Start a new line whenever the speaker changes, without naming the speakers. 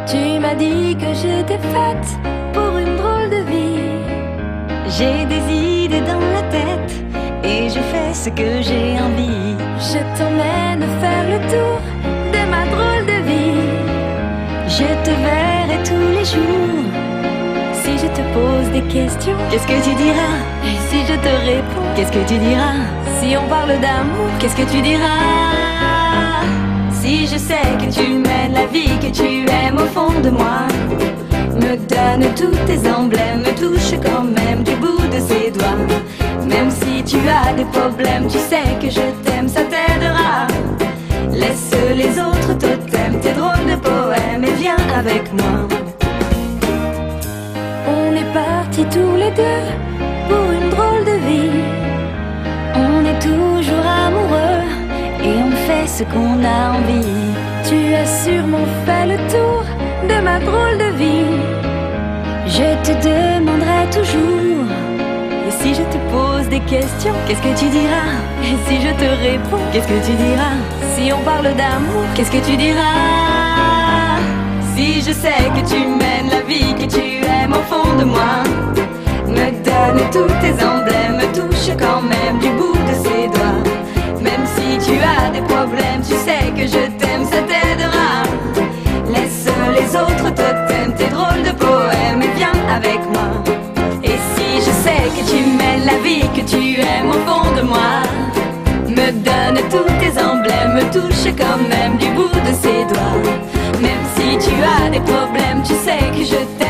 Tu m'as dit que j'étais faite pour une drôle de vie. J'ai des idées dans la tête et je fais ce que j'ai envie. Je t'emmène faire le tour de ma drôle de vie. Je te verrai tous les jours. Si je te pose des questions, qu'est-ce que tu diras? Et si je te réponds, qu'est-ce que tu diras? Si on parle d'amour, qu'est-ce que tu diras? Si je sais que tu mènes la vie que tu aimes au fond de moi, me donne tous tes emblèmes, me touche quand même du bout de ses doigts. Même si tu as des problèmes, tu sais que je t'aime, ça t'aidera. Laisse les autres totems, tes drôles de poèmes et viens avec moi. On est partis tous les deux pour une drôle de vie. On est toujours amoureux et on fait ce qu'on a envie. Tu as sûrement fait le tour de ma drôle de vie. Je te demanderai toujours. Et si je te pose des questions, qu'est-ce que tu diras? Et si je te réponds, qu'est-ce que tu diras? Si on parle d'amour, qu'est-ce que tu diras? Si je sais que tu mènes la vie que tu aimes au fond de moi, me donne tous tes emblèmes, me touche quand même du bout de ses doigts. Même si tu as des problèmes, tu sais que je t'aime, ça t'aidera. Laisse les autres totems, tes drôles de poèmes et viens avec moi. Et si je sais que tu mènes la vie que tu aimes au fond de moi, me donne tous tes emblèmes, me touche quand même du bout de ses doigts. Même si tu as des problèmes, tu sais que je t'aime.